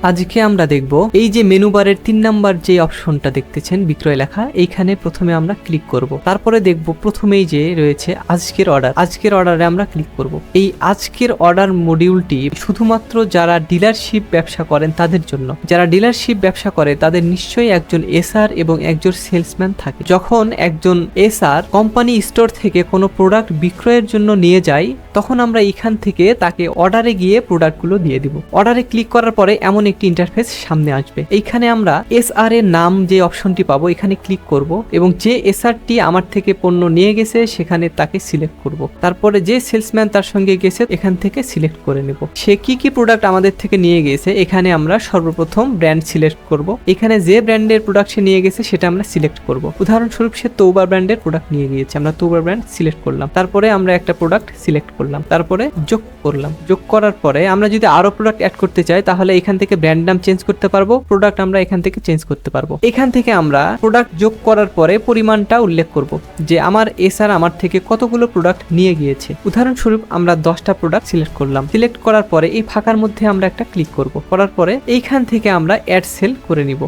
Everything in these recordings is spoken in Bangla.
আজকে আমরা দেখব এই যে মেনু বারের 3 নাম্বার যে অপশনটা দেখতেছেন বিক্রয় লেখা, এইখানে প্রথমে আমরা ক্লিক করব। তারপরে দেখব প্রথমেই যে রয়েছে আজকের অর্ডার, আজকের অর্ডারে আমরা ক্লিক করব। এই আজকের অর্ডার মডিউলটি শুধুমাত্র যারা ডিলারশিপ ব্যবসা করেন তাদের জন্য। যারা ডিলারশিপ ব্যবসা করে তাদের নিশ্চয়ই একজন এসআর এবং একজন সেলসম্যান থাকে। যখন একজন এসআর কোম্পানি স্টোর থেকে কোনো প্রোডাক্ট বিক্রয়ের জন্য নিয়ে যায়, তখন আমরা এখান থেকে তাকে অর্ডারে গিয়ে প্রোডাক্টগুলো দিয়ে দিব। অর্ডারে ক্লিক করার পরে এমন একটি ইন্টারফেস সামনে আসবে। এইখানে আমরা এসআর এর নাম যে অপশনটি পাবো এখানে ক্লিক করব এবং যে এসআরটি আমার থেকে পণ্য নিয়ে গেছে সেখানে তাকে সিলেক্ট করব। তারপরে যে সেলসম্যান তার সঙ্গে গেছে এখান থেকে সিলেক্ট করে নেব। সে কি কি প্রোডাক্ট আমাদের থেকে নিয়ে গেছে এখানে আমরা সর্বপ্রথম ব্র্যান্ড সিলেক্ট করব। এখানে যে ব্র্যান্ডের প্রোডাক্ট সে নিয়ে গেছে সেটা আমরা সিলেক্ট করব। উদাহরণস্বরূপ সে তৌবা ব্র্যান্ডের প্রোডাক্ট নিয়ে গিয়েছে, আমরা তৌবা ব্র্যান্ড সিলেক্ট করলাম। তারপরে আমরা একটা প্রোডাক্ট সিলেক্ট করলাম, তারপরে যোগ করলাম। যোগ করার পরে আমরা যদি আরো প্রোডাক্ট অ্যাড করতে চাই তাহলে এখান থেকে ব্র্যান্ড নাম চেঞ্জ করতে পারবো, প্রোডাক্ট আমরা এখান থেকে চেঞ্জ করতে পারবো। এখান থেকে আমরা প্রোডাক্ট যোগ করার পরে পরিমাণটা উল্লেখ করব যে আমার এসআর আমার থেকে কতগুলো প্রোডাক্ট নিয়ে গিয়েছে। উদাহরণস্বরূপ আমরা 10টা প্রোডাক্ট সিলেক্ট করলাম। সিলেক্ট করার পরে এই ফাঁকার মধ্যে আমরা একটা ক্লিক করব। করার পরে এইখান থেকে আমরা অ্যাড সেল করে নিব।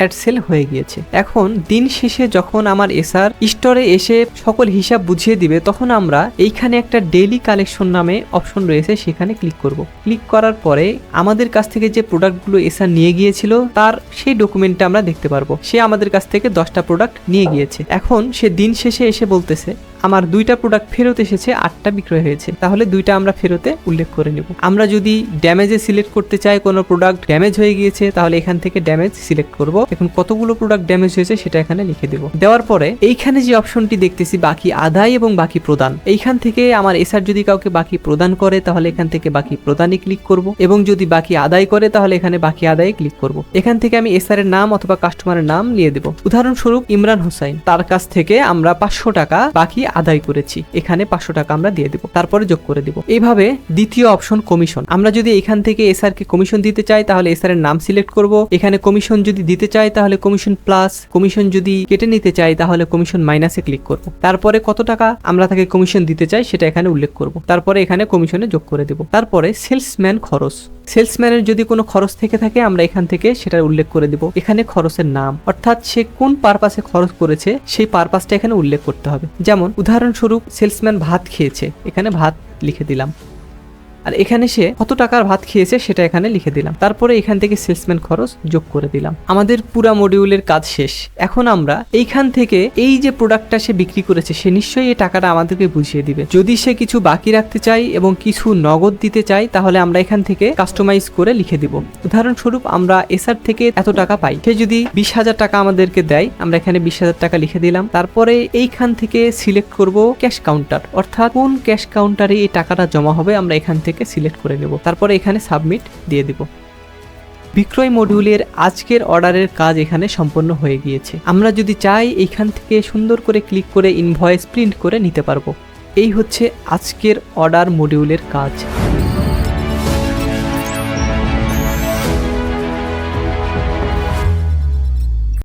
অ্যাড সেল হয়ে গিয়েছে। এখন দিন শেষে যখন আমার এসআর স্টোরে এসে সকল হিসাব বুঝিয়ে দিবে তখন আমরা এইখানে একটা ডেইলি কালেকশন নামে অপশন রয়েছে, সেখানে ক্লিক করব। ক্লিক করার পরে আমাদের কাছ থেকে যে প্রোডাক্টগুলো এসআর নিয়ে গিয়েছিল তার সেই ডকুমেন্টটা আমরা দেখতে পারবো। সে আমাদের কাছ থেকে 10টা প্রোডাক্ট নিয়ে গিয়েছে। এখন সে দিন শেষে এসে বলতেছে আমার 2টা প্রোডাক্ট ফেরত এসেছে, 8টা বিক্রয় হয়েছে, তাহলে 2টা আমরা ফেরতে উল্লেখ করে নেব। আমরা যদি ড্যামেজে সিলেক্ট করতে চাই কোনো প্রোডাক্ট ড্যামেজ হয়ে গিয়েছে তাহলে এখান থেকে ড্যামেজ সিলেক্ট করব। এখন কতগুলো প্রোডাক্ট ড্যামেজ হয়েছে সেটা এখানে লিখে দেব। দেওয়ার পরে এইখানে যে অপশনটি দেখতেছি বাকি আদায় এবং বাকি প্রদান, এইখান থেকে আমার এসআর যদি কাউকে বাকি প্রদান করে তাহলে এখান থেকে বাকি প্রদানে ক্লিক করব এবং যদি বাকি আদায় করে তাহলে এখানে বাকি আদায়ে ক্লিক করব। এখান থেকে আমি এসআর এর নাম অথবা কাস্টমারের নাম নিয়ে দেব। উদাহরণস্বরূপ ইমরান হোসাইন, তার কাছ থেকে আমরা 500 টাকা বাকি আদায় করেছি, এখানে 500 টাকা আমরা দিয়ে দেব। তারপরে যোগ করে দেব। এইভাবে দ্বিতীয় অপশন কমিশন, আমরা যদি এখান থেকে এসআর কে কমিশন দিতে চাই তাহলে এসআর এর নাম সিলেক্ট করব। এখানে কমিশন যদি দিতে চাই তাহলে কমিশন প্লাস, কমিশন যদি কেটে নিতে চাই তাহলে কমিশন মাইনাসে ক্লিক করব। তারপরে কত টাকা আমরা তাকে কমিশন দিতে চাই সেটা এখানে উল্লেখ করব। তারপরে এখানে কমিশনে যোগ করে দেব। তারপরে সেলসম্যান খরচ, সেলসম্যানের যদি কোনো খরচ থেকে থাকে আমরা এখান থেকে সেটা উল্লেখ করে দেব। এখানে খরচের নাম অর্থাৎ সে কোন পারপাসে খরচ করেছে সেই পারপাসটা এখানে উল্লেখ করতে হবে। যেমন উদাহরণস্বরূপ সেলসম্যান ভাত খেয়েছে, এখানে ভাত লিখে দিলাম। আর এখানে সে কত টাকার ভাত খেয়েছে সেটা এখানে লিখে দিলাম। তারপরে এখান থেকে সেলসম্যান খরচ যোগ করে দিলাম। আমাদের পুরো মডিউলের কাজ শেষ। এখন আমরা এইখান থেকে এই যে প্রোডাক্টটা সে বিক্রি করেছে সে নিশ্চয়ই এই টাকাটা আমাদেরকে বুঝিয়ে দিবে। যদি সে কিছু বাকি রাখতে চাই এবং কিছু নগদ দিতে চাই তাহলে আমরা এখান থেকে কাস্টমাইজ করে লিখে দিব। উদাহরণস্বরূপ আমরা এসআর থেকে এত টাকা পাই, সে যদি 20,000 টাকা আমাদেরকে দেয় আমরা এখানে 20,000 টাকা লিখে দিলাম। তারপরে এইখান থেকে সিলেক্ট করব ক্যাশ কাউন্টার, অর্থাৎ কোন ক্যাশ কাউন্টারে এই টাকাটা জমা হবে আমরা এখান থেকে সিলেক্ট করে নেব। তারপরে এখানে সাবমিট দিয়ে দেব। বিক্রয় মডিউলের আজকের অর্ডারের কাজ এখানে সম্পন্ন হয়ে গিয়েছে। আমরা যদি চাই এইখান থেকে সুন্দর করে ক্লিক করে ইনভয়েস প্রিন্ট করে নিতে পারবো। এই হচ্ছে আজকের অর্ডার মডিউলের কাজ।